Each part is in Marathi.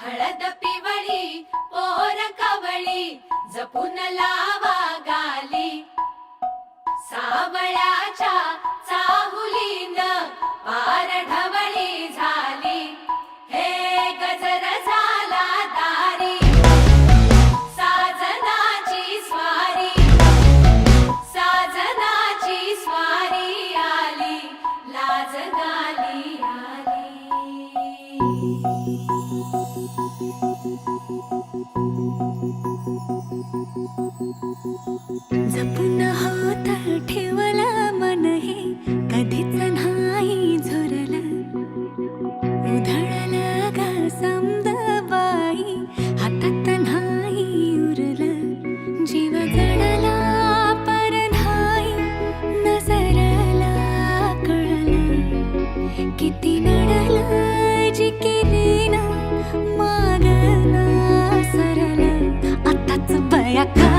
हळद पिवळी पोर कवळी जपून लावा गाली सावळ्याच्या चाहुलीन पार ढवळी झाली हे गजर झाला दारी साजनाची स्वारी आली लाज गाली आली जपून होत ठेवलं मन हे कधीच नाही झुरलं उधळलं ग समद बाई हातात नाही उरलं जीव जडला पर नाही नजरला कळलं किती नडलं जिकिरीन मागना सरलं आताच बया का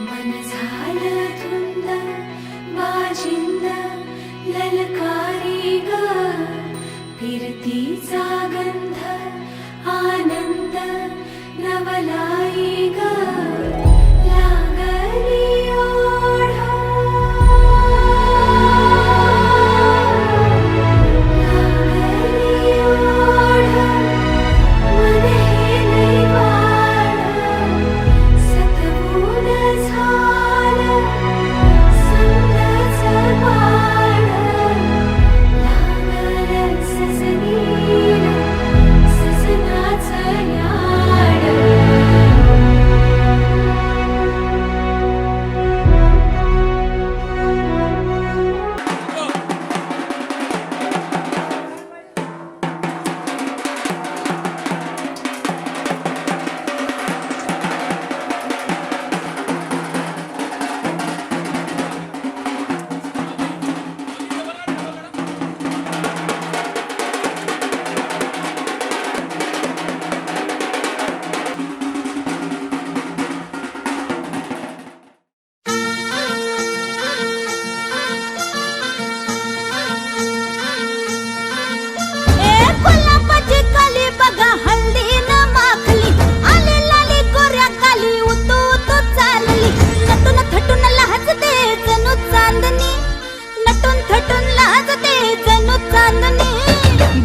मन झालं धुंद वाजिंद ललकारी ग फिरतीचा गंध आनंद नवलाई ग लागली ओढ मन हे लई वाढ सतबून झालं समजाच पाड लागलं सजनीला सजनाचं याड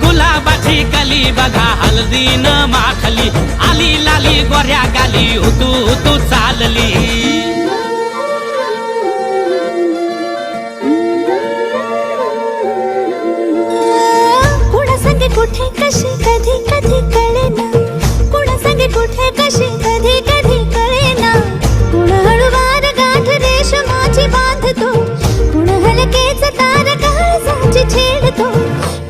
गुलाबाची गाली बघा हळदीन माखली आली लाली गोऱ्या गाली उतू उतू चालली कुणा संगे कुठे कशी कधी कधी कळेना कुणा संगे कुठे कशी कधी कधी कळेना कुण हळूवार गाठ रेशमाची बांधतो कुण हलकेच तार काळजाची छेडतो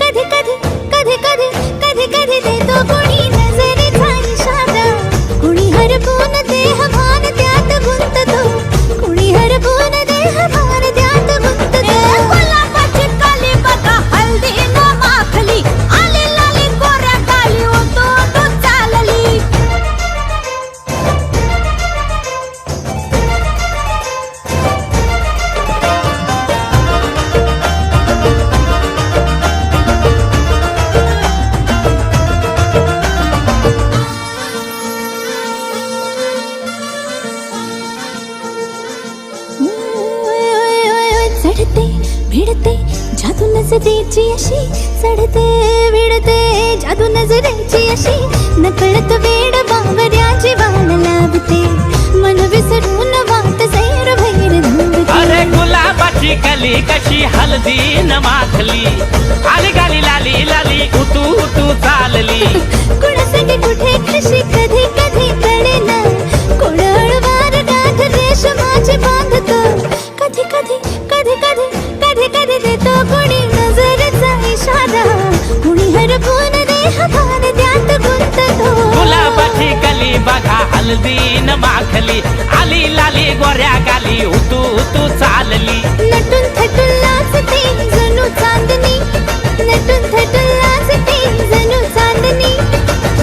कधी कधी कधी कधी कधी कधी देतो कुणी नजरेचा इशारा कुणी हरपून देह भान त्यात गुंततो कुणी हरपून देह भान त्यात गुंततो गुलाबाची काली बघा हळदीन माखली आली लाली गोऱ्या गाली उतू उतू चालली चढते भिडते जादू नजरेची अशी चढते भिडते जादू नजरेची अशी नकळत वेड बावऱ्याची वाण लाभते मन विसरून वाट सैर भैर धावते अरे गुलाबाची कली कशी हळदीन माखली आली गाली लाली लाली उतू उतू चालली कुणा संगे कुठे कशी कधी कधी कळेना कुण हळूवार गाठ रेशमाची बांधतो कधी कधी कधी कधी कधी कधी देतो कुणी नजरेचा इशारा कुणी हरपून देह भान त्यात गुंततो गुलाबाची कली बघा हळदीन माखली आली लाली गोऱ्या गाली उतू उतू चालली नटून थटून लाजते जणू चांदणी नटून थटून लाजते जणू चांदणी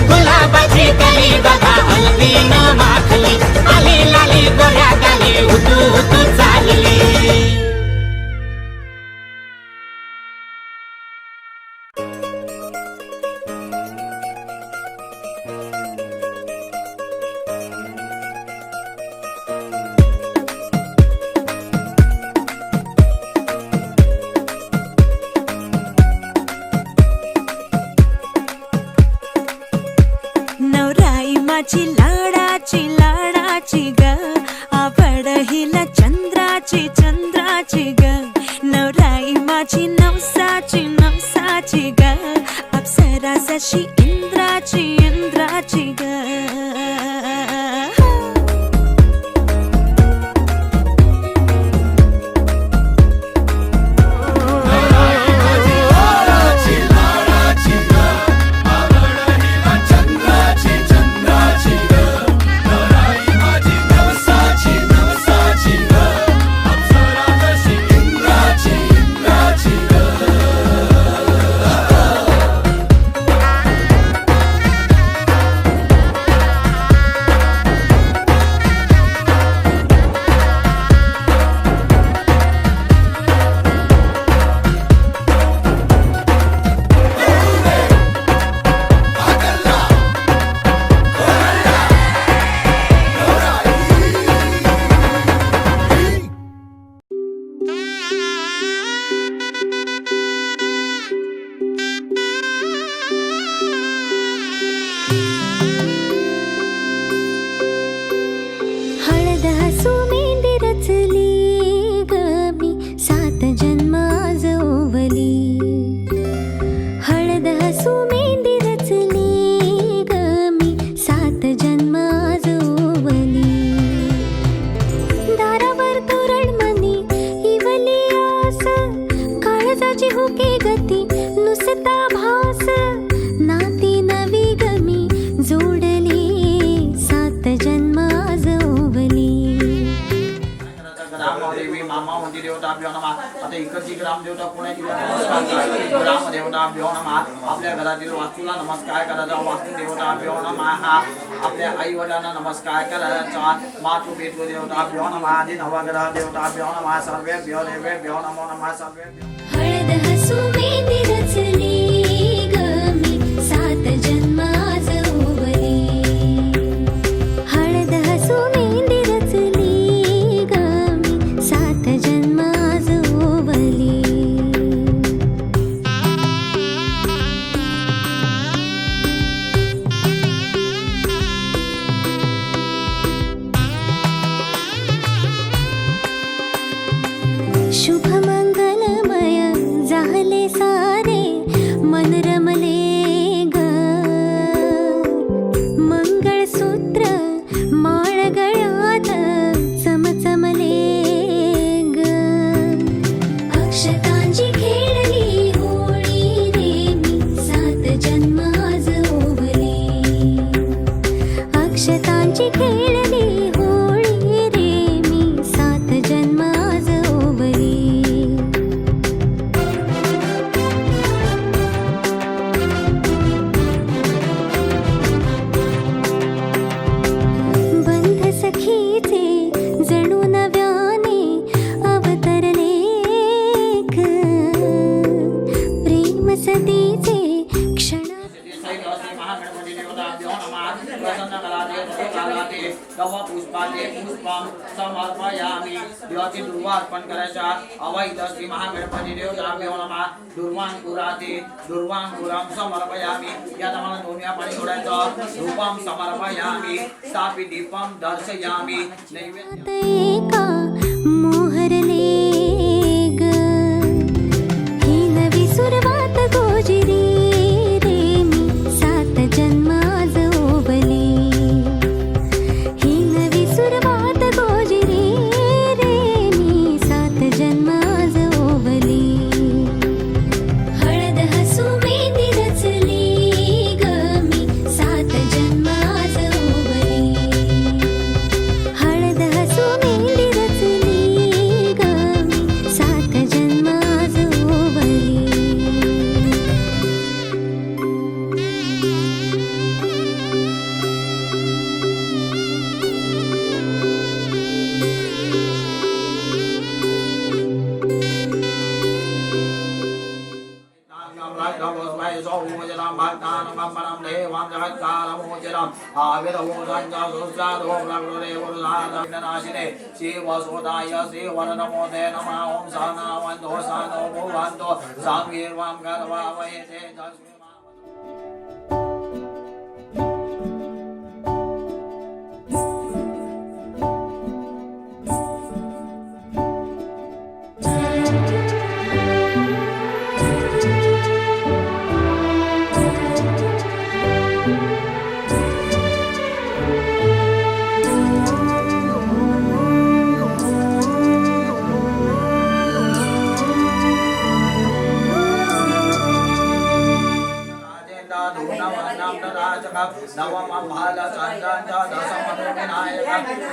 गुलाबाची कली बघा हळदीन माखली आली लाली गोऱ्या गाली उतू उतू चालली नवराई माझी लाडाची लाडाची ग आवड हिला चंद्राची चंद्राची ग नवराई माझी नवसाची नवसाची ग अप्सरा जशी इंद्राची इंद्राची ग आता इकडची ग्रामदेवता पुण्याची ग्रामदेवताभ्यो नमः आपल्या घरातील वास्तूला नमस्कार करायचा वास्तुदेवताभ्यो नमः आपल्या आई वडिलांना नमस्कार करायचा मातृ पितृदेवताभ्यो नमः आदी नवग्रह देवताभ्यो नमः सर्वेभ्यो देवेभ्यो नमो नमः सर्वेभ्यो हळद हसुमेंदी रचली ग मी सात जन्माज ओवली हळद हसुमेंदी रचली ग मी सात जन्माज ओवली अक्षतांची खेळली होळी रे मी 7 जन्म आज ओवली अक्षतांची खेळली होळी रे मी 7 जन्म आज ओवली बंध सखीचे जणू नव्याने अवतरले ग. प्रेम सतीचे क्षण पुष्पाचे पुष्पम समर्पयामी देवाची दुर्वा अर्पण करायच्या अवैध श्री महागणपती देवताभ्यो नमः दुर्वांकुराते दुर्वांकुरम समर्पयामी यात आम्हाला 2 वेळा पाणी सोडायचं रूपम समर्पयामी स्थापित दीपम दर्शयामी नैवेद्य एका मोहरले ग. ही नवी सुरवात गोजिरी रे मी 7 जन्म आज ओवली ही नवी सुरवात गोजिरी रे मी 7 जन्म आज ओवली हळद हसू मेहंदी रचली ग मी 7 जन्म आज ओवली हळद हसू मेहंदी रचली ग मी 7 जन्म आज ओवली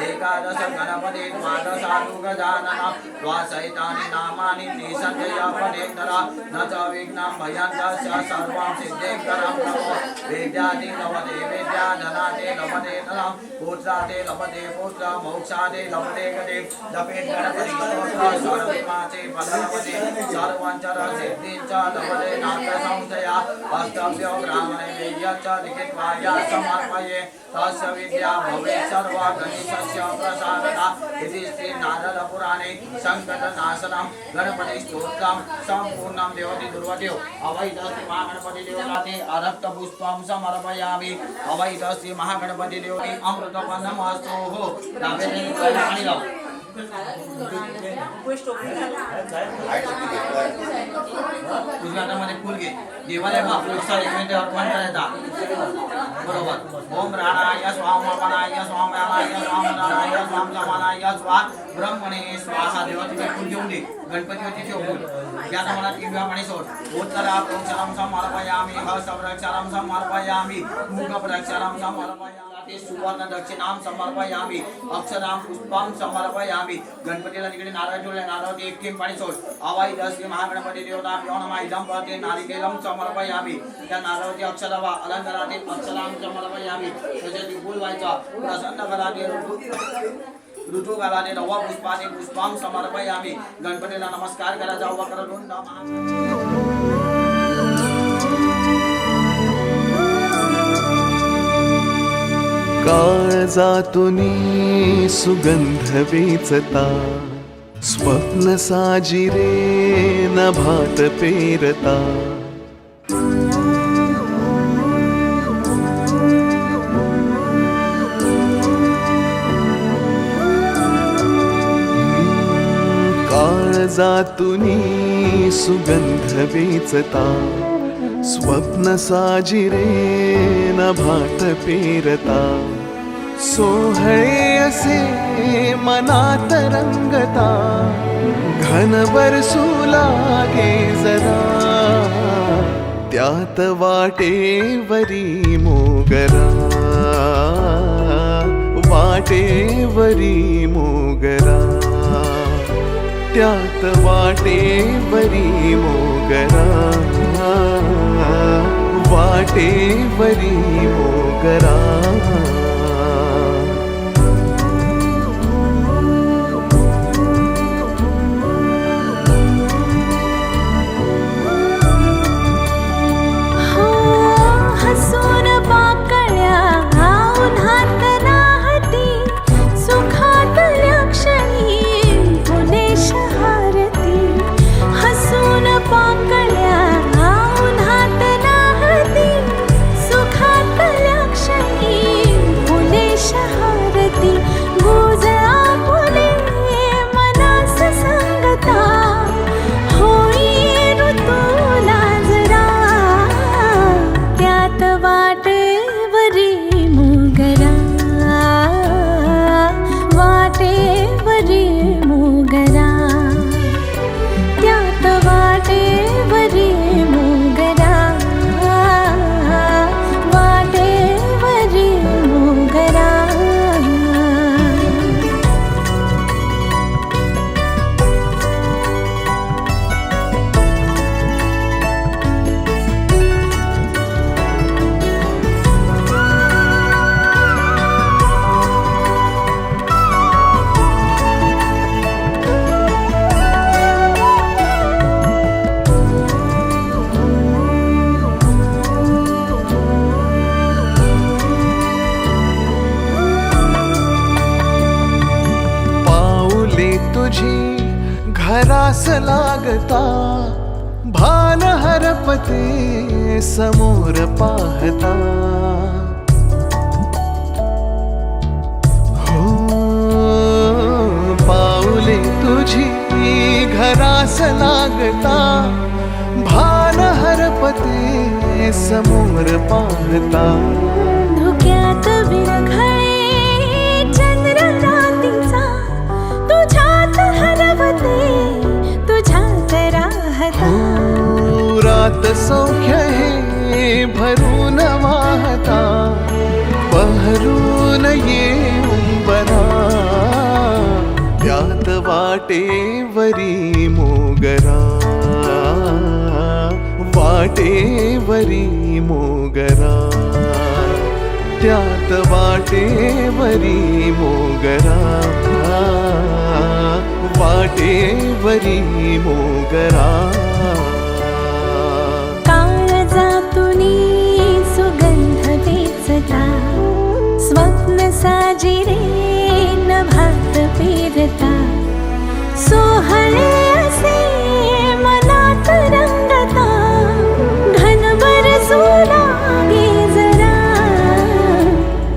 एकादश गणपती द्वादशादु गजानन द्वासहितानि नामानि निसंशयपदेतरा न च विघ्नं भयन्तस्य सर्वं सिद्धिकरं नमो विद्यादि लभते विद्या धनाते लभते धनं पुत्राते लभते पुत्र मोक्षाते लभते गते जपेत् गणपति स्तोत्र सर्वमासे फलवते सर्वञ्चर सिद्धिञ्च लभते नात्र संशया अष्टभ्यो ब्राह्मणे वेद्यश्च लिखित्वा या समर्पये तस्य विद्या भवेत् सर्वा गणेशस्य प्रसादता इति श्री नारद पुराणे संकटनाशनं गणपति स्तोत्रं संपूर्णं देवति दुर्वदेव अवैध श्री महागणपति देवताते अरक्त पुष्पं समर्पयामि अवैध श्री महागणपति देवते अमृतपन्नमस्तु दावेने पाणी लाव उजव्या हातामध्ये फुल घे देवाला महापुरुषाला नैवेद्य अर्पण करायचा बरोबर ओम राणाय स्वामपनाय स्वामयानाय स्वामनाराय स्वामसमानाय स्वाहा ब्रह्मणे स्वाहा देवाचे फुल घेऊन दे गणपतीवरती ठेव फुल या मला 3 वेळा पाणी सोड उत्तरा प्रोक्षरम समर्पयामि हस्तप्रक्षरम समर्पयामि मुखप्रक्षरम समर्पयामि सुवर्ण दक्षिणाम समर्पयामि अक्षराम पुष्पम समर्पयामि गणपतीला तिकडे नारळ ठेवले नारळावरती 1 थेंब पाणी सोड अवाईद श्री महागणपती देवताभ्यो नमः इदं प्रति नारिकेलं समर्पयामि त्या नारळावरती अक्षरवा अलंकाराने अक्षराम समर्पयामि त्याचे विपुल व्हायचा प्रसन्न कराने ऋतू कालाने नवा पुष्पाने पुष्पम समर्पयामि गणपतीला नमस्कार करायचा वक्रतुंड काळजातुनी सुगंध वेचता स्वप्न साजिरे नभात पेरता काळजातुनी सुगंध वेचता स्वप्न साजिरे नभात पेरता सोहळे असे मनात रंगता घन बरसू लागे जरा त्यात वाटेवरी मोगरा वाटेवरी मोगरा त्यात वाटेवरी मोगरा वाटेवरी मोगरा हसून पाकळ्या उन्हात नाहती सुखातल्या क्षणी फुले शहारती हसून पाकळ्या उन्हात नाहती सुखातल्या क्षणी फुले शहारती गुज आपुले मनास सांगता होई ऋतूला जरा त्यात वाटेवरी मोगरा वाटेवरी मोगरा त्यात वाटेवरी मोगरा वाटेवरी मोगरा पाऊले तुझी घरास लागता भान हरपते समोर पाहता हो पाऊले तुझी घरास लागता भान हरपते समोर पाहता धुक्यात विरघळे चंद्र रातीचा तुझ्यात हरवते तुझ्यात राहता रात सौख्य हे भरून वाहता बहरून येऊन बरा त्यात वाटेवरी मोगरा वाटेवरी मोगरा त्यात वाटेवरी मोगरा वाटेवरी मोगरा काळजातुनी सुगंध वेचता स्वप्न साजिरे नभात पेरता सोहळे असे मनात रंगता घन बरसू लागे जरा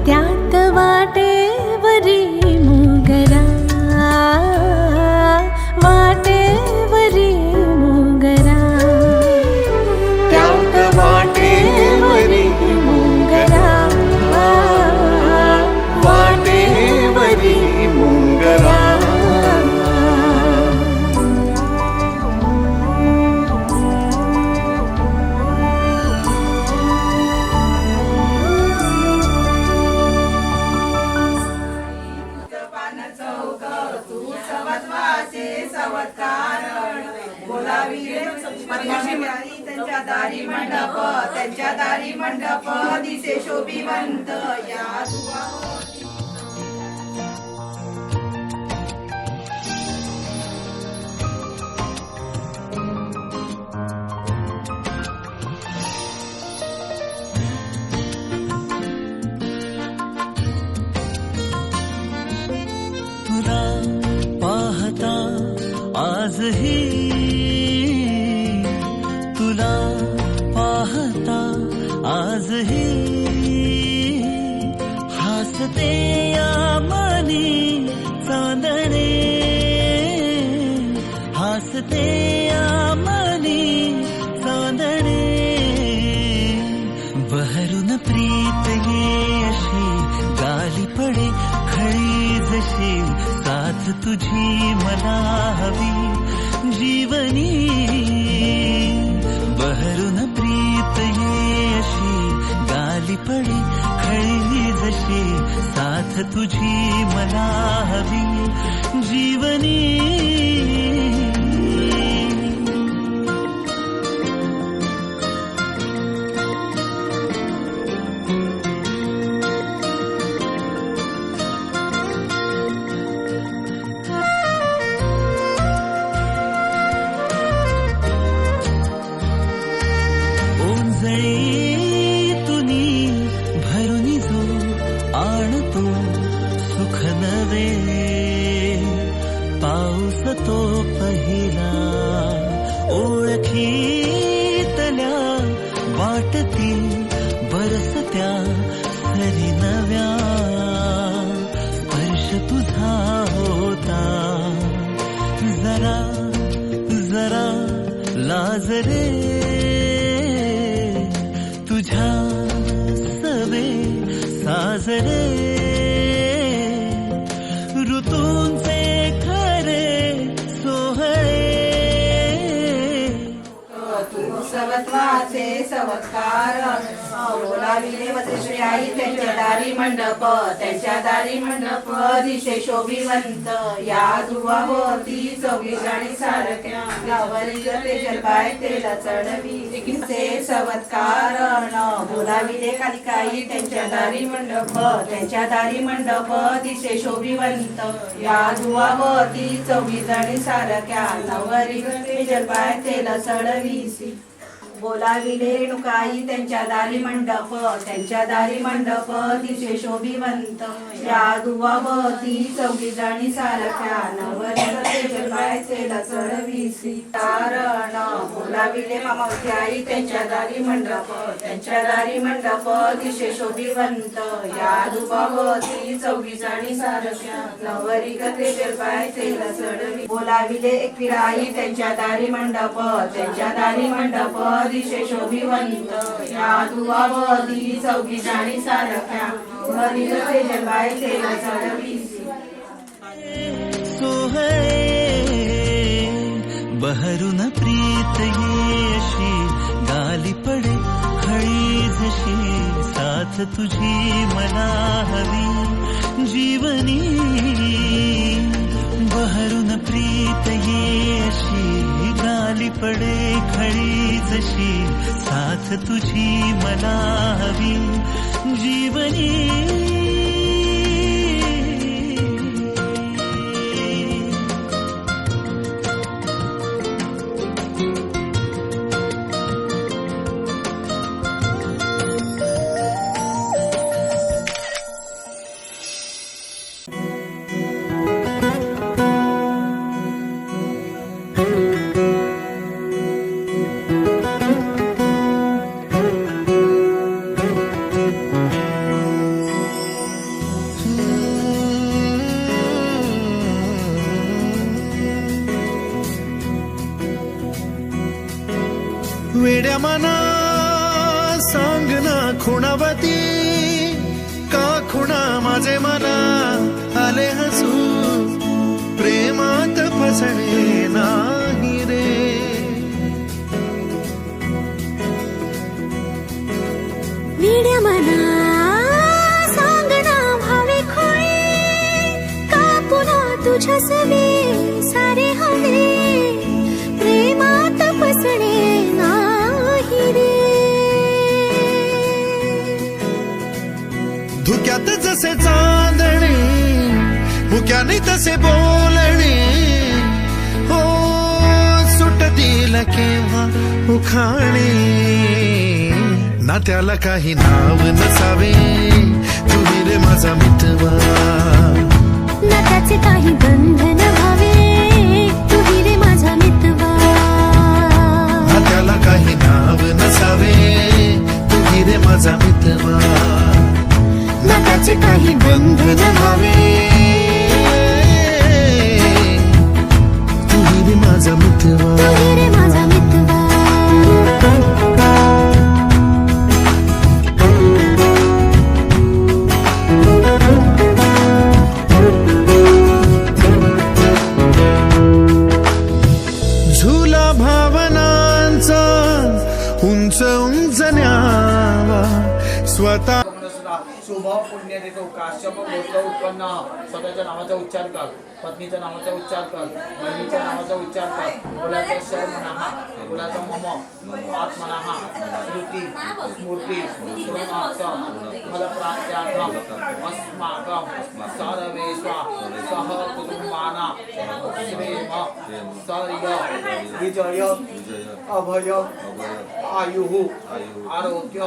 त्यात वाटेवरी मोगरा वाटेवरी मोगरा त्यात वाटेवरी मोगरा वाटेवरी मोगरा त्यांच्या दारी मंडप दिसे शोभिवंत या तुला पाहता आजही तुला पाहता आजही हसते या मनी चांदणे हसते या मनी चांदणे बहरून प्रीत ये अशी गाली पडे तुझी मला हवी जीवनी बहरून प्रीत ये अशी गाली पडे खळी जशी साथ तुझी मला हवी जीवनी तो पहिला ओळखीतल्या वाटतील बरसत्या सरी नव्या स्पर्श तुझा होता जरा जरा लाजरे तुझ्या सवे साजरे ऋतूंचे सवत्वाचे सवत्कार बोलाविले वसुश्री आई त्यांच्या दारी मंडप दिशे शोभिवंत या दुवावरती चौघी गाणी सारख्या गावरी तेजल बाय तेल चढवी से सवत्कार बोलाविले कालिकाई त्यांच्या दारी मंडप दिशे शोभिवंत या दुवावरती चौघी गाणी सारख्या नवरी तेजल बाय तेल चढवी बोलाविले रेणुकाई त्यांच्या दारी मंडप दिशे शोभिवंत या दुवावती चौघी जणी सारख्या नवरी चढवीसी तारण बोलाविले मामाई त्यांच्या दारी मंडप दिशे शोभिवंत या दुवावती चौघी जणी सारख्या नवरी चढवी बोलाविले एकविराई त्यांच्या दारी मंडप दिशे शोभिवंत या दुवावती चौघी जाणी सारख्या घरी तेजल बाय तेल चढवीसी बहरून प्रीत ये अशी गाली पडे खळी जशी साथ तुझी मला हवी जीवनी बहरून प्रीत ये अशी गाली पडे खळी जशी साथ तुझी मला हवी जीवनी वेड्या मना सांगना खुणावती का खुणा माझे मना आले हसू प्रेमात फसणे नाही रे वेड्या मना सांगना भावे खोळे का पुन्हा तुझ्या सवे सारे हवे प्रेमात फसणे धुक्यात जसे चांदणे मुक्याने तसे बोलणे हो सुटतील केव्हा उखाणे ना त्याला काही नाव नसावे तुम्ही रे माझा मितवा ना त्याचे काही बंधन व्हावे तुम्ही रे माझा मितवा ना त्याला काही नाव नसावे तुम्ही रे माझा मितवा ना त्याचे काही बंधन व्हावे तुम्ही रे माझा मितवा तुम्ही रे माझा मितवा स्वतः शुभ पुण्य देतो. काश्यप गोत्र उत्पन्न. स्वतःच्या नावाचा उच्चार कर, पत्नीच्या नावाचा उच्चार कर, बहिणीच्या नावाचा उच्चार कर. कुलाचा शर्मनः, कुलाचा मम, आत्मनः, स्मृती, स्मूर्ती, श्रोणार्थ, फलप्राप्त्यार्थम, अस्माकं सर्वेषां सह कुटुंबानां श्रेम, शौर्य, विजय, अभय, आयुः, आरोग्य,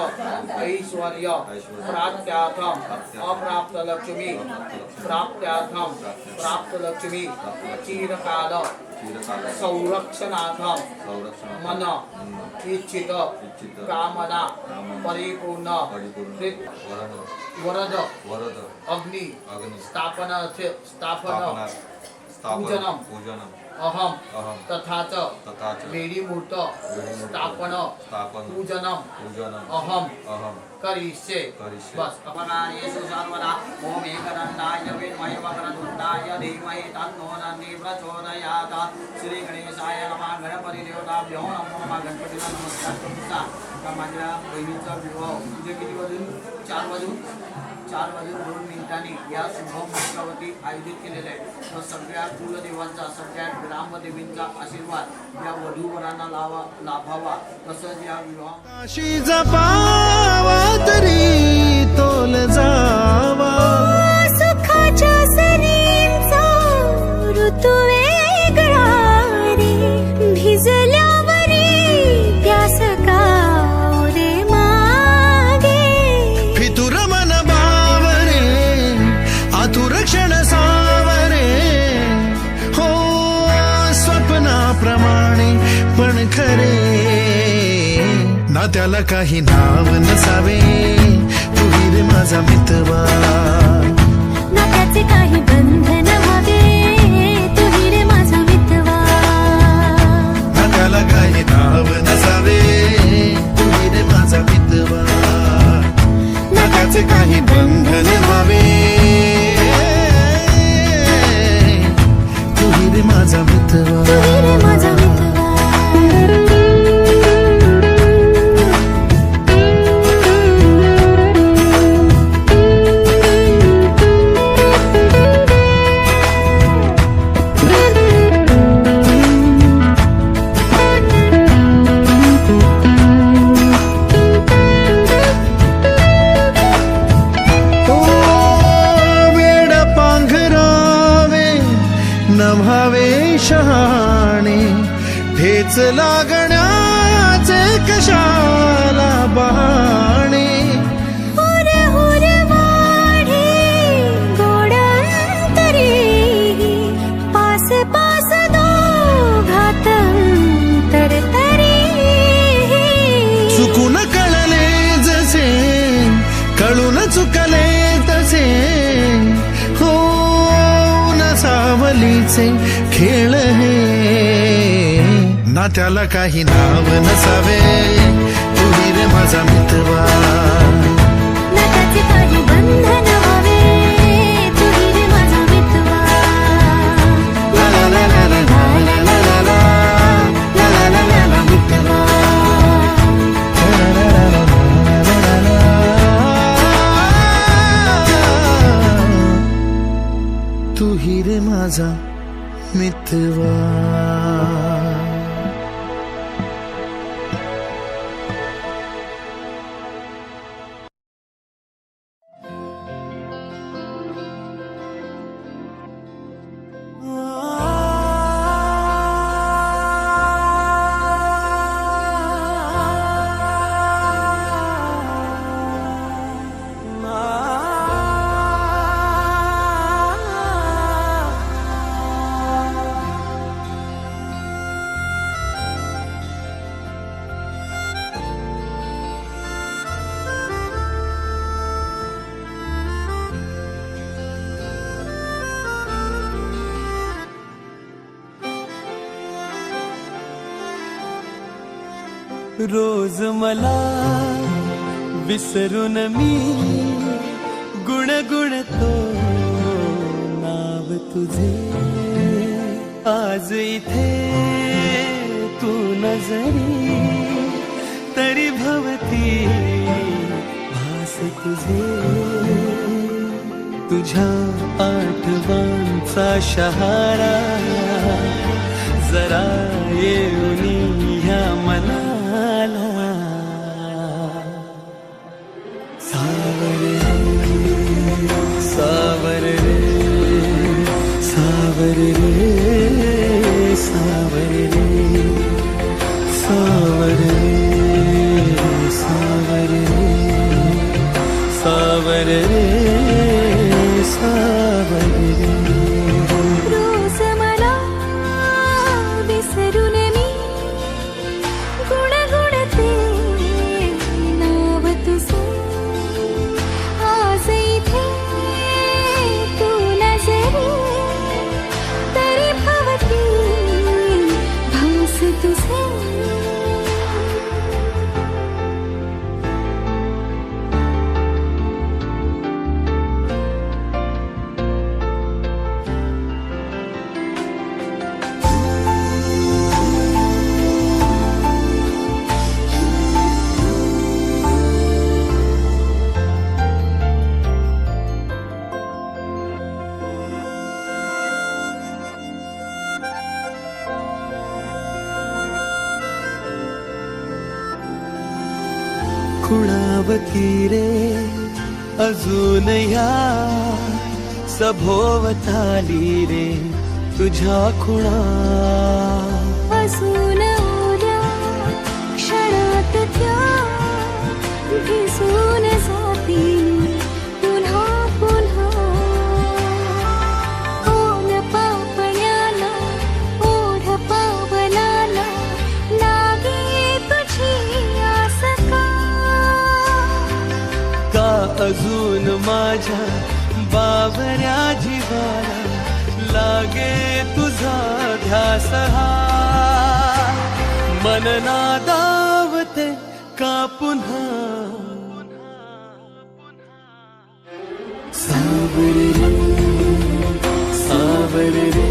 ऐश्वर्य प्राप्त्यार्थम, अप्राप्त लक्ष्मी प्राप्त्यार्थम, प्राप्त लक्ष्मी चिरकाल संरक्षणार्थम, मन इच्छित कामना परिपूर्ण वरद अग्नि स्थापन पूजनम अहम तथा च वेदीमूर्त स्थापन पूजनम अहम करिष्ये. बस. अपकार्येषु सर्वदा ओम एकदन्ताय विद्महे वक्रतुण्डाय धीमहि तन्नो दन्तिः प्रचोदयात्. श्री गणेशाय नमः. गणपती देवताभ्यो नमो नमः. गणपतीला नमस्कार करूचा. माझ्या बहिणीचा विवाह म्हणजे किती वाजून 4 वाजून 2 मिनिटांनी या शुभ मुहूर्तावरती आयोजित केलेलं आहे. तर सगळ्या कुलदेवांचा, सगळ्या ग्रामदेवींचा आशीर्वाद या वधूवरांना लाभावा. तसंच या विवाह काशी जपावा तरी तोल जावा. सुखाच्या सरींचा ऋतू वेगळा रे, भिजल्यावरी प्यास का रे मागे. फितुर मन बावरे, आतुर क्षण सावरे. हो स्वप्नाप्रमाणे पण खरे, ना त्याला काही नाव नसावे. तू रे माझा मितवा, ना त्याचे काही बंधन व्हावे. तू रे माझा मितवा, ना त्याला काही नाव नसावे. तू रे माझा मितवा, ना त्याचे काही बंधन व्हावे. तू रे माझा मितवा. तू रे माझा मितवा. नभावे शहाणे, ठेच लागण्याचे कशाला बहाणे. हुर हुर वाढे गोडांतरी, पास पास दोघात तरतरी. चुकून कळले जसे, कळून चुकले तसे. हो सावलीचे खेळ हे, ना त्याला काही नाव नसावे. तू रे माझा मितवा, ना त्याचे काही बंधन व्हावे. तू रे माझा मितवा. ला ला ला ला ला ला ला ला ला ला ला ला ला ला मितवा. ला ला ला ला ला ला ला. तू रे माझा मितवा. रोज मला विसरून मी गुणगुणतो नाव तुझे. आज इथे तू नजरी तरी भवती भास तुझे तुझ्या आठवांचा शहारा जरा येऊनी ह्या मनाला सावर रे सावर रे सावर रे सावर रे सावर रे सावर रे सावर रे रोज मला विसरून मी गुणगुणते नाव तुझे आज इथे तू नजरे तरी भवती भास तुझे खुणावती रे अजून ह्या सभोवताली रे तुझ्या खुणा असून उद्या क्षणात त्या भिजून जातील पुन्हा पुन्हा ओन पापण्याला ओढ पावलाला लागे तुझी आस का अजून माझ्या बावऱ्या जीवाला लागे तुझा ध्यास हा मन नादावते का पुन्हा सावर रे सावर रे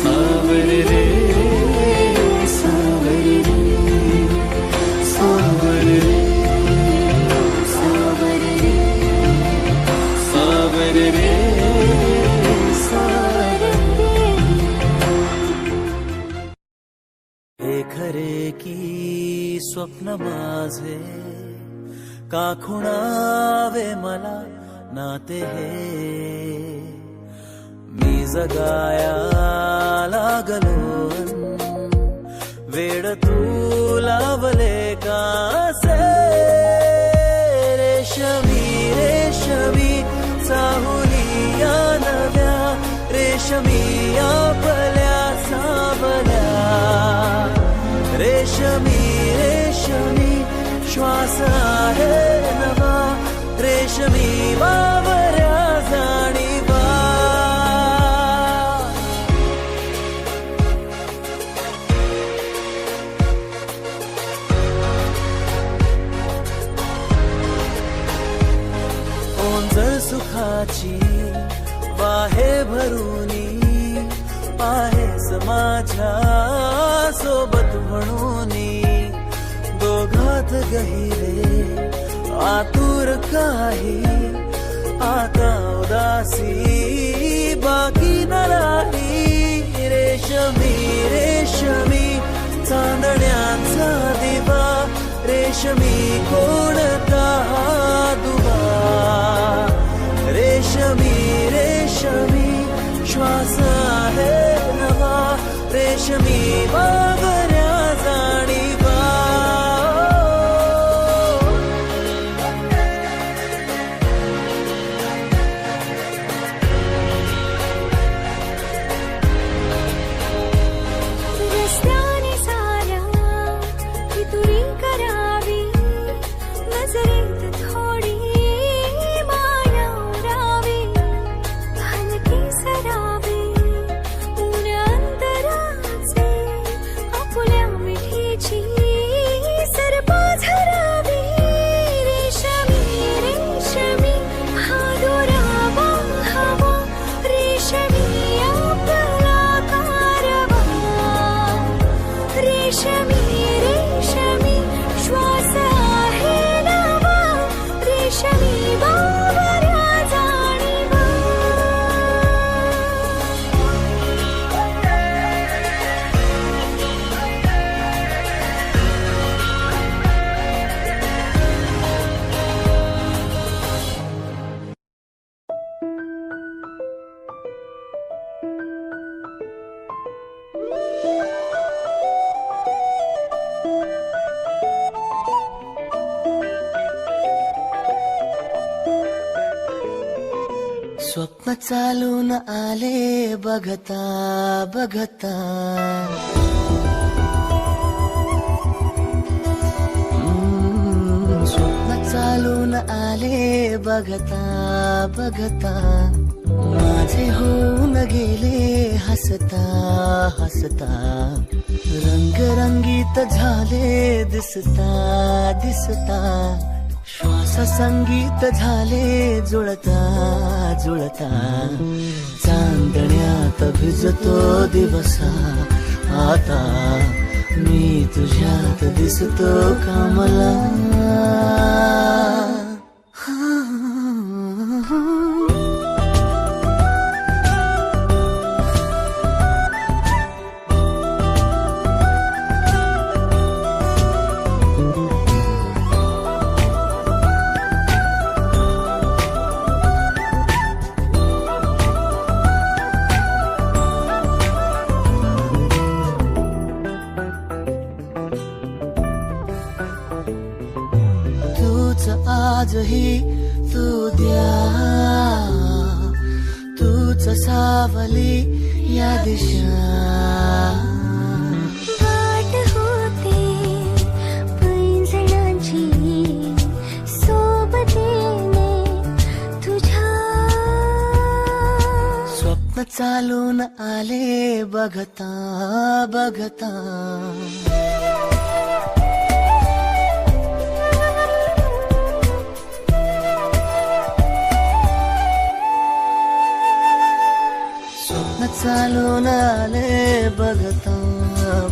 सावर रे सावर रे सावर रे सावर रे हे खरे की स्वप्न माझे का खुणावे मला नाते हे मी जगाया लागलो वेड तू लावले कासे रेशमी रेशमी चाहुली या नव्या रेशमी आपल्या सावल्या रेशमी रेशमी श्वास आहे नवा रेशमी बावऱ्या जाणीवा ओंजळ सुखाची वाहे भरूनी आहेस माझ्या सोबत म्हणूनी दोघात गहिरे आतुर काही आता उदासी बाकी न राही रेशमी रेशमी चांदण्यांचा दिवा रेशमी कोणता दुवा रेशमी रेशमी श्वास आहे नवा रेशमी बावऱ्या जाणीवा रस्त्याने साऱ्या कितुरी करावी नजरेत थोडी माया रावी हलकी सरावी ऊन अंतराचे आपुल्या मिठीची सरपा झरावी रेशमी रेशमी हा दुरावा हवा रेशमी आपला कारवा रेशमी रेशमी श्वास आहे नवा स्वप्न चालून आले बघता बघता स्वप्न चालून आले बघता बघता माझे होऊन गेले हसता हसता रंगरंगीत झाले दिसता दिसता श्वास संगीत झाले जुळता जुळता चांदण्यात भिजतो दिवसा आता मी तुझ्यात दिसतो कमला आजही तू द्या तूच सावली या दिशा वाट होते पैंजणांची सोबतीने तुझ्या स्वप्न चालून आले बघता बघता चालून आले बघता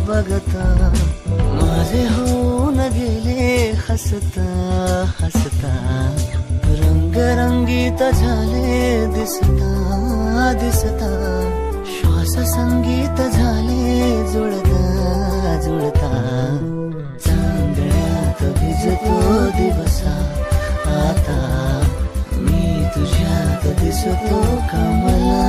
बघता माझे होऊन गेले हसता हसता रंगरंगीत झाले दिसता दिसता श्वास संगीत झाले जुळता जुळता चांदण्यात भिजतो दिवसा आता मी तुझ्यात दिसतो कमला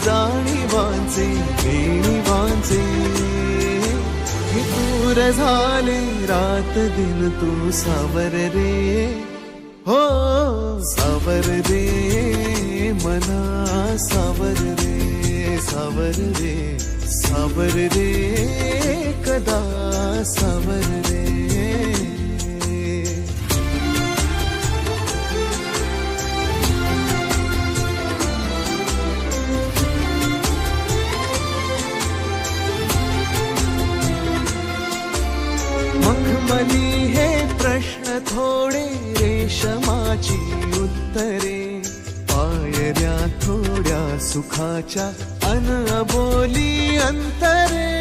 जाणीवांचे बेणीवांचे दूर झाले रात दिन तू सावर रे हो सावर रे मना सावर रे सावर रे सावर रे कदा सावर रे मखमली हे प्रश्न थोडे रेशमाची उत्तरे पायऱ्या थोड्या सुखाच्या अनबोली अंतरे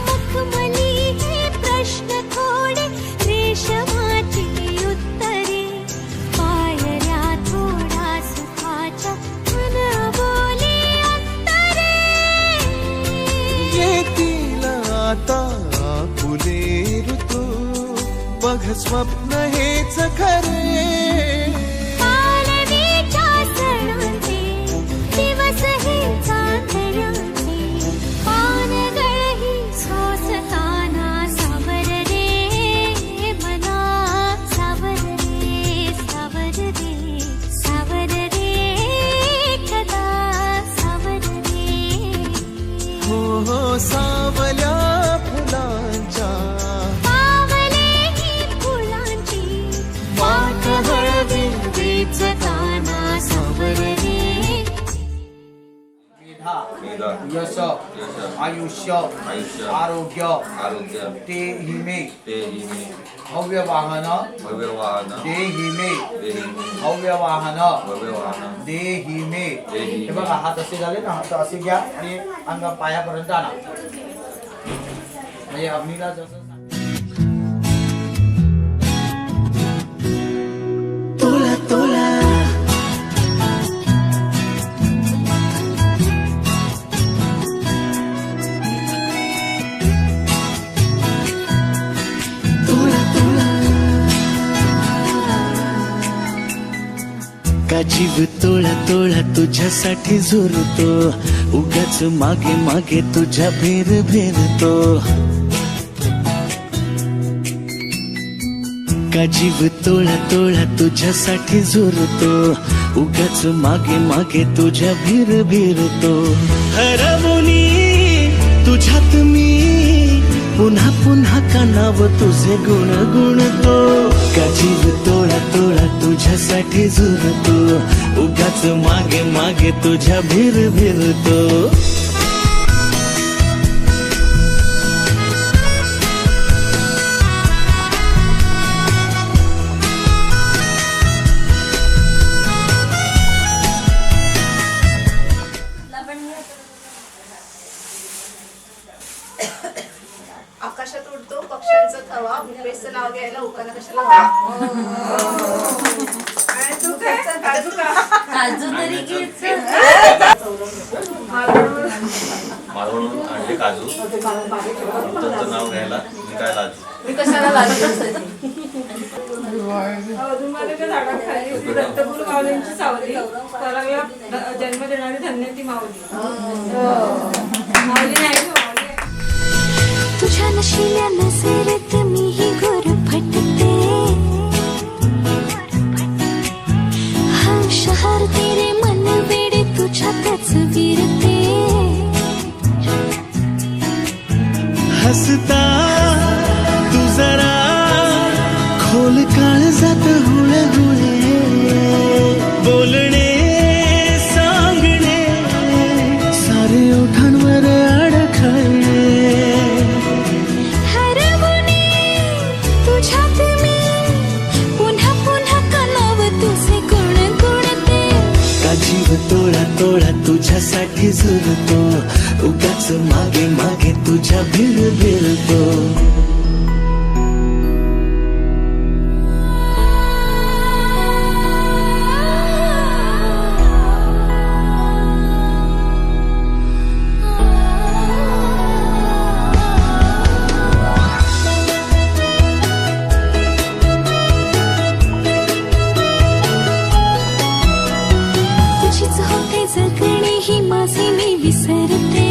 मखमली हे प्रश्न थोडे रेशमाची उत्तरे पायऱ्या थोड्या सुखाच्या अनबोली अंतरे येतील आता फुले बघ स्वप्न हेच खरे. पालवीच्या सणाचे दिवस हे चांदण्याचे, पानगळही सोसताना सावर रे मना, सावर रे, सावर रे, सावर रे कदा, सावर रे. हो हो सावल्या फुलांच्या पावलेही फुलांची वाट हळवी वेचताना सावर रे. मेधा यश आयुष्य आरोग्य तेहि मे भव्य वाहन देहि मे भव्य वाहन देहि मे. हे बघा हात असे झाले ना, हात असे घ्या आणि अंग पायापर्यंत आणा. म्हणजे अग्नीला जसं तोला तोला का जीव तोळा तोळा तुझ्यासाठी झुरतो, उगाच मागे मागे तुझ्या भेर भेरतो. का जीव तोळा तोळा तुझ्यासाठी झुरतो, उगाच मागे मागे तुझ्या भेर भेरतो. हरवणी तुझ्यात मी पुन्हा पुन्हा कानाव तुझे गुण गुणतो. का जीव तोळा तोळा तुझ्यासाठी झुरतो, उगाच मागे मागे तुझ्या भेर भेरतो. आकाशात उडतो पक्ष्यांचा थवा, भूपेशचं नाव घ्यायला उकाना कशाला हवा. आणि तू काय काजू का काजू तरी घ्यायचं. मालवणून आणले काजू, तुमचं नाव घ्यायला मी काय लाजू. मी कशाला लागली. अधुमालेच्या झाडाखाली होती दत्तगुरु माऊलींची सावली, कराव्या जन्म देणारी धन्य ती माऊली. माऊली नाही माऊली. तुझ्या नशिल्या नजरेत मीही गुरफटते, हा शहर तेरे मन वेडे तुझ्यातच विरते. हसता तू जरा खोल काळजात हुळहुळे, बोलणे सांगणे सारे ओठांवर अडखळे. हरवणे तुझ्यात मी पुन्हा पुन्हा कानाव तुझे गुण गुणते. का जीव तोळा तोळा तुझ्यासाठी झुरतो, उगाच मागे मागे तुझ्या भिर भिरतो. तुझीच होते जगणे ही माझे मी विसरते.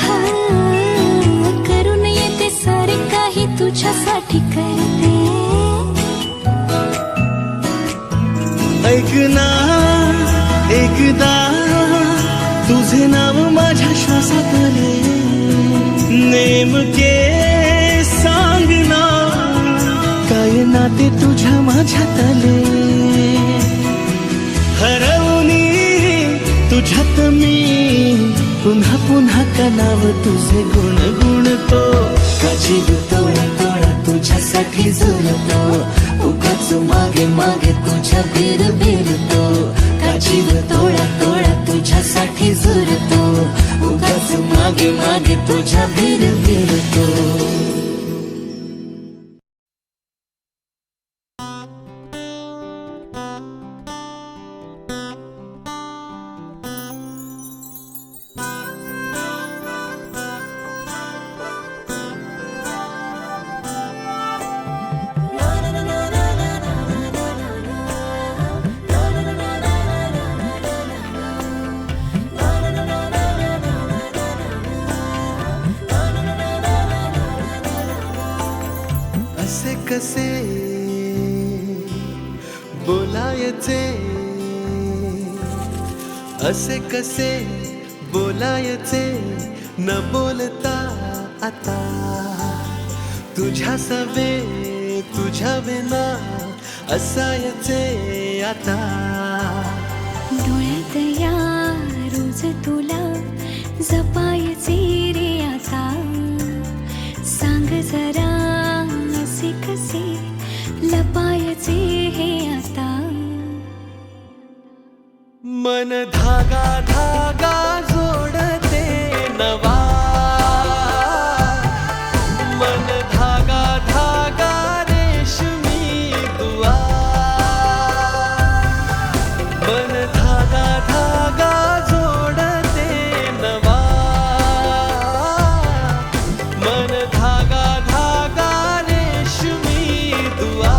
हा करून येते सारे काही तुझ्यासाठी करते. ऐक ना एकदा तुझे नाव माझ्या श्वासात आले, नेमके सांग ना काय नाते तुझ्या माझ्यात आले. हरवणी तुझ्यात मी पुन्हा पुन्हा का नाव तुझे गुण गुणतो. का जीव तोडा तोडा तुझ्यासाठी झुरतो, उगाच मागे मागे तुझ्या भिर भिरतो. का जीव तोडा तोडा तुझ्यासाठी झुरतो, उगाच मागे मागे तुझ्या भिर भिरतो. कसे बोलायचे, असे कसे बोलायचे न बोलता आता, तुझ्या सवे तुझ्या विना असायचे आता. डोळ्यात या रोज तुला जपायचे रे आता, सांग जरा असे कसे लपायचे हे आता. मन धागा धागा जोडते नवा, मन धागा धागा रेशमी दुआ, मन धागा धागा जोडते नवा, मन धागा धागा रेशमी दुआ.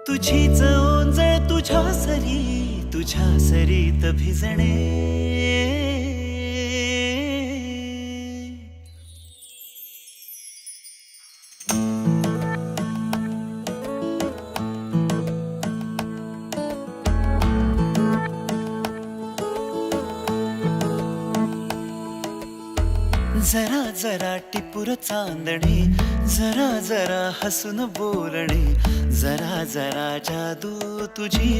तुझीच ओंजळ तुझ्या सरीत भिजणे. जरा जरा टिपूर चांदणे, जरा जरा हसून बोलणे, जरा जरा जादू तुझी,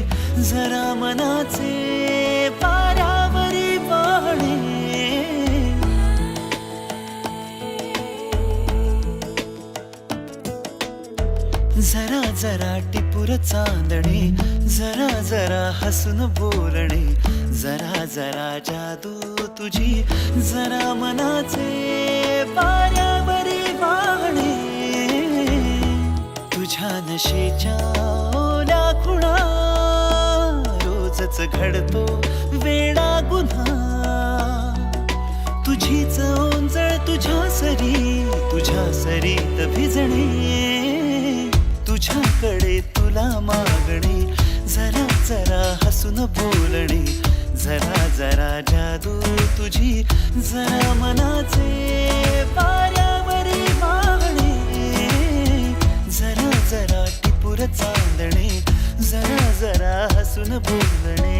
जरा मनाचे पारावरी वाहणे. जरा जरा टिपूर चांदणे, जरा जरा हसून बोलणे, जरा जरा जादू तुझी, जरा मनाचे पारावरी वाहणे. तुझ्या नशेच्या ओल्या खुणा, रोजच घडतो वेडा गुन्हा. तुझीच ओंजळ तुझ्या सरीत भिजणे. तुझ्याकडे तुला मागणे, जरा जरा हसून बोलणे, जरा जरा जादू तुझी, जरा मनाचे पारावरी वाहणे. जरा जरा टिपूर चांदणे, जरा जरा हसून बोलणे.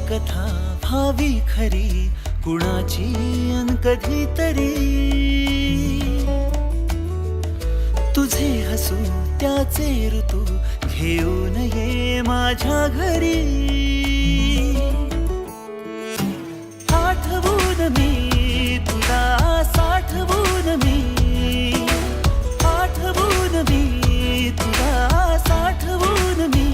कथा भावी खरी कुणाची अन कधीतरी. तुझे हसू त्याचे ऋतू घेऊन ये माझ्या घरी. आठवून मी तुला साठवून मी, आठवून मी तुला साठवून मी.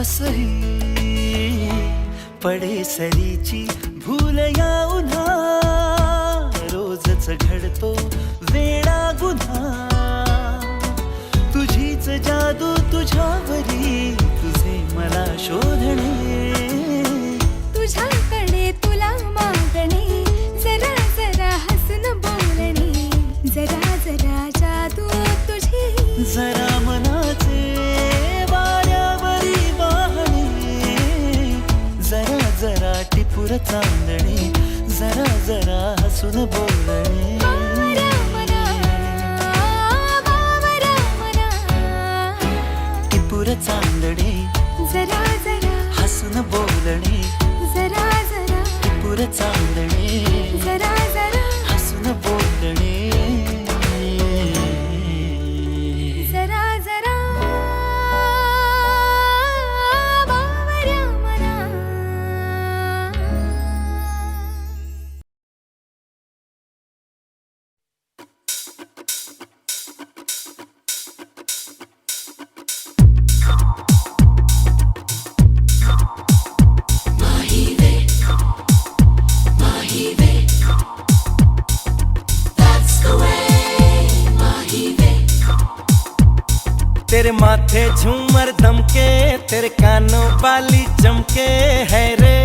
सही पडे सरीची भूल या उन्हा रोजच घडतो वेडा गुन्हा तुझीच जादू तुझ्यावरी तुझे मला शोधणे तुझ्याकडे तुला मागणे जरा जरा हसून बोलणे जरा जरा जादू तुझी जरा मनाचे वाऱ्यावरी वाहणे जरा जरा टिपूर चांदणे जरा जरा हसून बोलणे टिपूर चांदणे जरा जरा हसून बोलणे जरा जरा टिपूर चांदणे जरा जरा हसून बोलणे जरा जरा बावऱ्या मना तेरे माथे झूमर दमके तेरे कानों वाली चमके है रे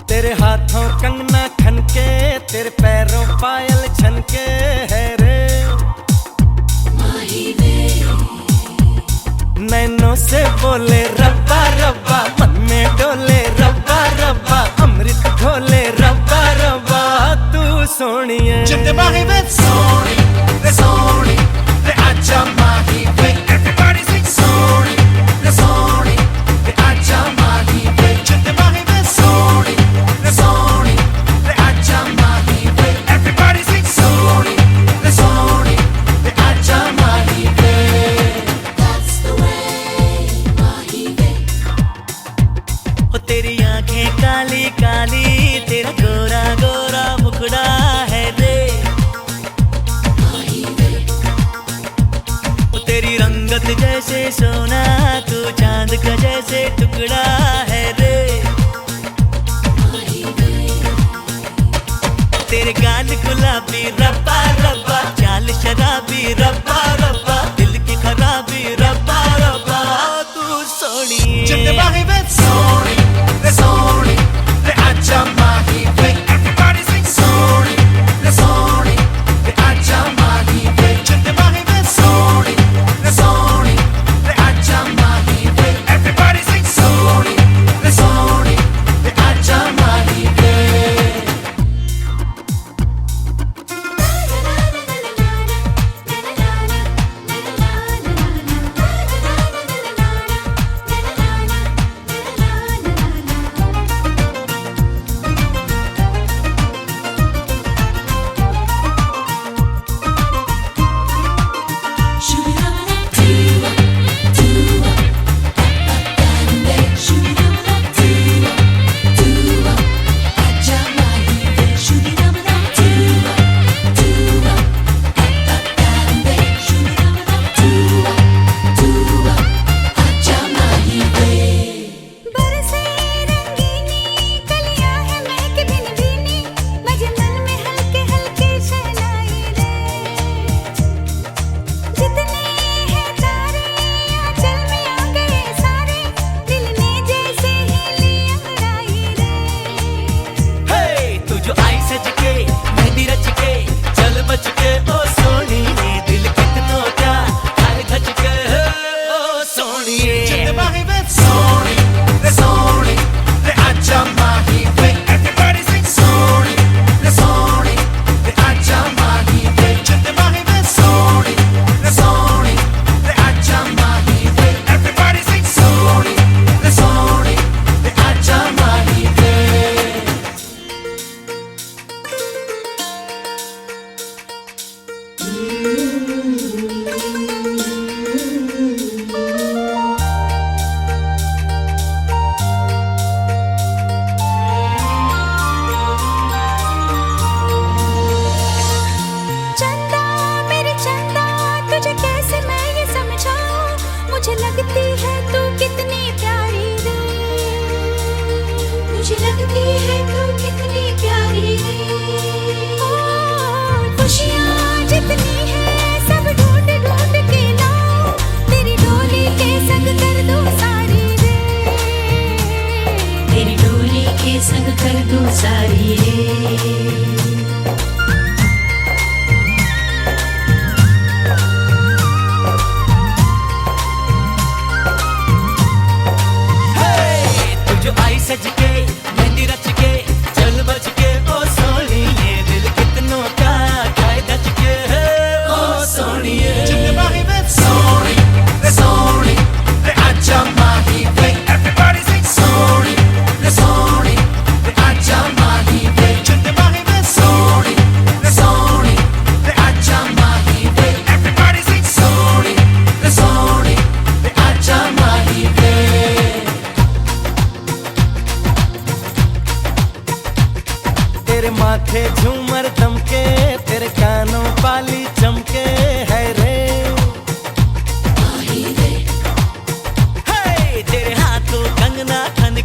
तेरे हाथों कंगना खनके तेरे पैरों पायल छनके है रे नैनों से बोले रब्बा रब्बा मन में डोले रब्बा रब्बा अमृत घोले रब्बा रब्बा तू सोनिए Sony, the Acha Mahi Ve. Everybody sing Sony, the Sony, the Acha Mahi Ve. Chante Mahi Ve. Sony, the Acha Mahi Ve. Everybody sing Sony, the Acha Mahi Ve. That's the way Mahi Ve. ओ तेरी आंखें काली काली तेरा गोरा गोरा मुखड़ा है रे तेरी रंगत जैसे सोना तू चांद का जैसे टुकड़ा है रे तेरे गाल गुलाबी रब्बा रब्बा चाल शराबी रब्बा रब्बा दिल की खराबी रब्बा रब्बा तू Sony Chante Mahi Ve. Sony, the Acha Mahi Ve. Everybody sing Sony, the Acha Mahi Ve. Chante Mahi Ve. Sony, the Acha Mahi Ve. Everybody sing Sony, the Acha Mahi Ve.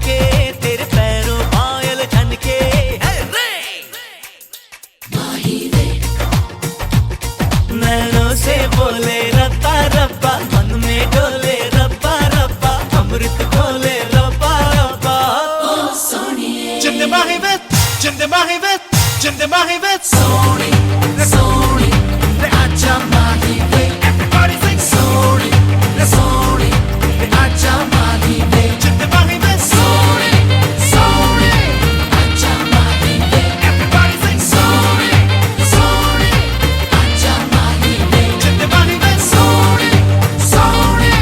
के तेरे पैरों पायल झनके है रे नैनों से बोले रब्बा रब्बा मन में डोले रब्बा रब्बा अमृत घोले रब्बा रब्बा Jim de Mahivet, Jim de Mahivet, Jim de Mahivet, Sony, Sony, le acha Mahivet. Everybody sing Sony, Sony, le acha Mahivet. Jim de Mahivet, Sony, Sony, acha Mahivet. Everybody sing Sony, Sony, acha Mahivet. Jim de Mahivet, Sony, Sony,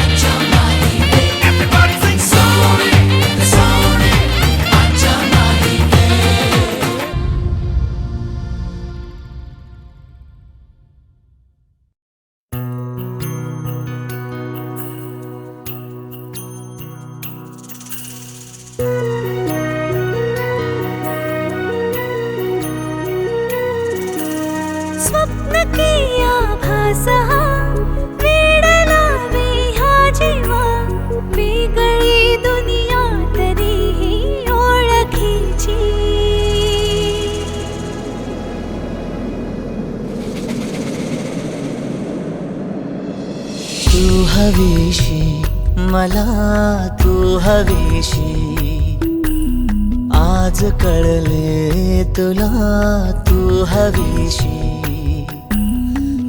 acha Mahivet. Everybody sing Sony, Sony, acha Mahivet. स्वप्न की आभास हा वेड लावे हा जीवा वेगळी दुनिया तरीही ओळखीची तू हवीशी मला तू हवीशी आज कळले तुला तू हवीशी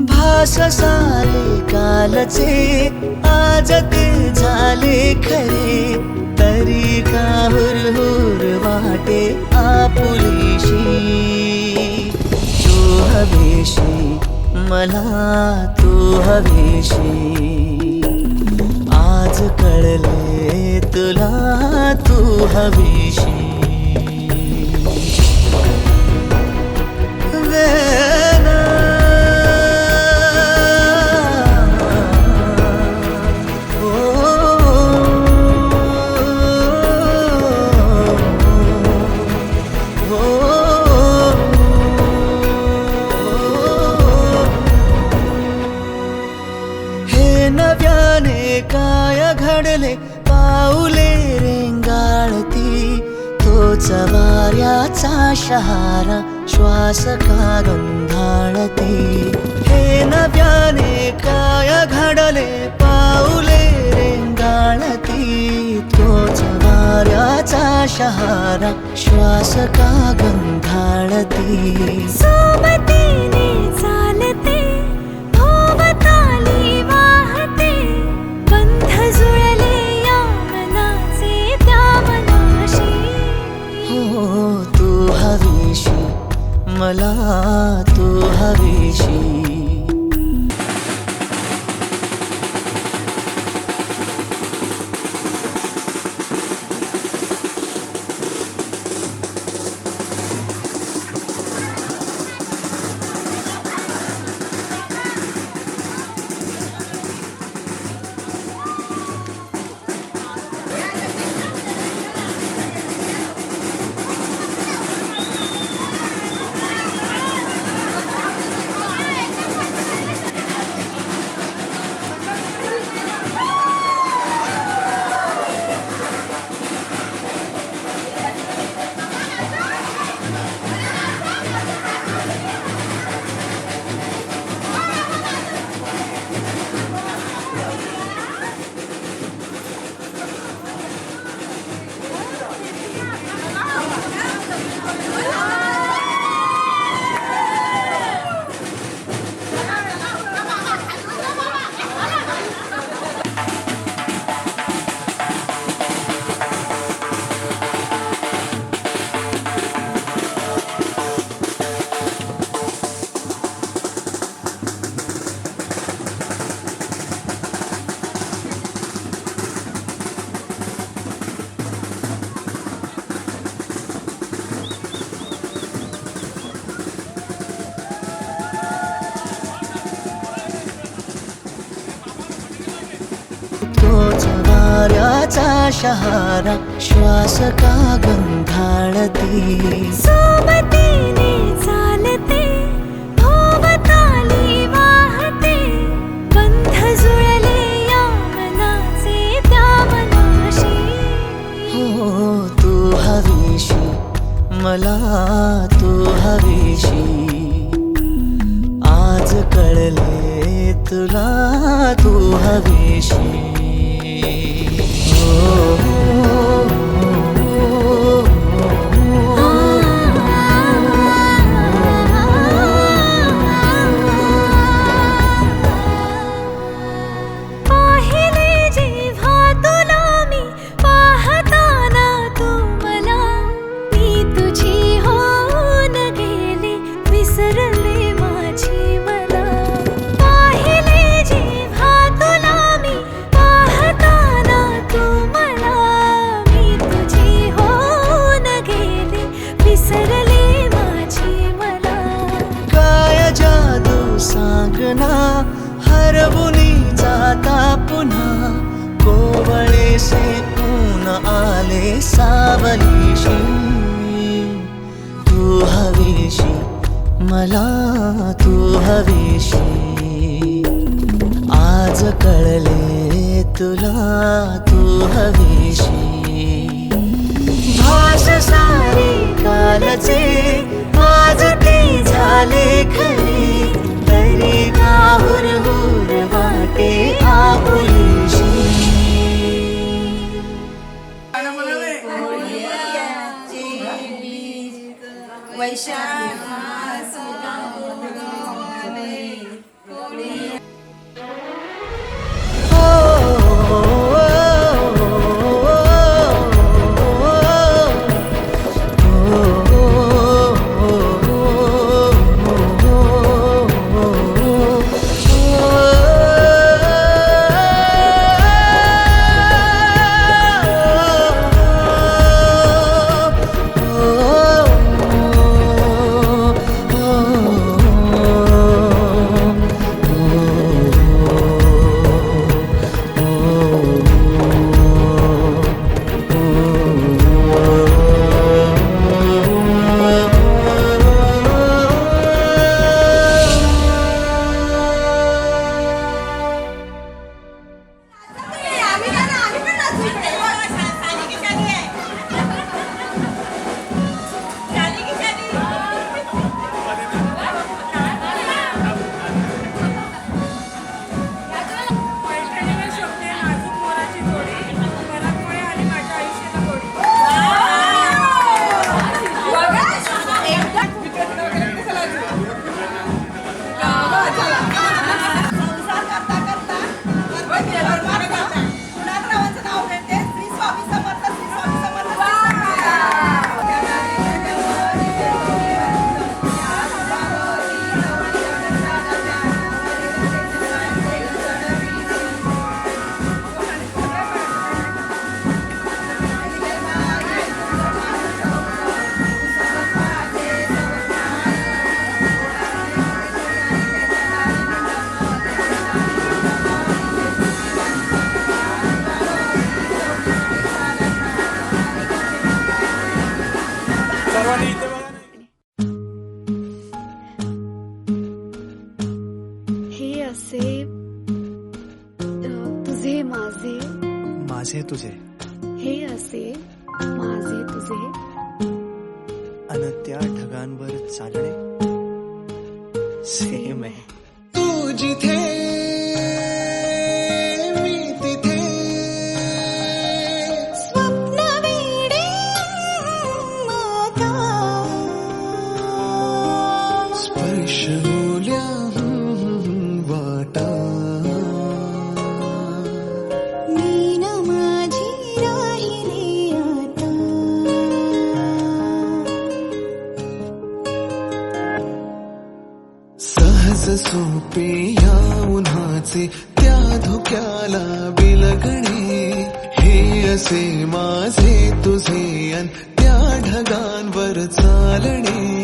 भास सारे कालचे आज ते झाले खरे तरी का हुरहुर वाटे आपुलीशी तू हवीशी मला तू हवीशी आज कळले तुला तू हवीशी वेना हे नव्याने काय घडले पाऊले रेंगाळती तोच वाऱ्याचा शहारा श्वास का गंधाळती हे नव्याने काय घडले पाऊले रेंगाळती तोच वाऱ्याचा शहारा श्वास का गंधाळती सोबतीने चालते भोवताली वाहते बंध जुळले या मनाचे त्या मनाशी हो तू हवीशी मला तू हवीशी तोच वाऱ्याचा शहारा श्वास का गंधाळती सोबतीने चालते भोवताली वाहते बंध जुळले या मनाचे त्या मनाशी हो से ऊन आले सावलीशी तू हवीशी मला तू हवीशी आज कळले तुला तू हवीशी भाष सारी कालचे आज ते झाले खरे तरी गाहुर हुर वाटे आपुलीशी वैशाख तुझे माझे माझे तुझे हे असे माझे तुझे अन त्या ढगांवर चालणे सेम आहे तू जिथे मी तिथे स्वप्न वेडे माता स्पर्श होल्या वाटा मीन माझी राहिली आता सहज सोपे या उन्हाचे त्या धुक्याला बिलगणे हे असे माझे तुझे अन त्या ढगांवर चालणे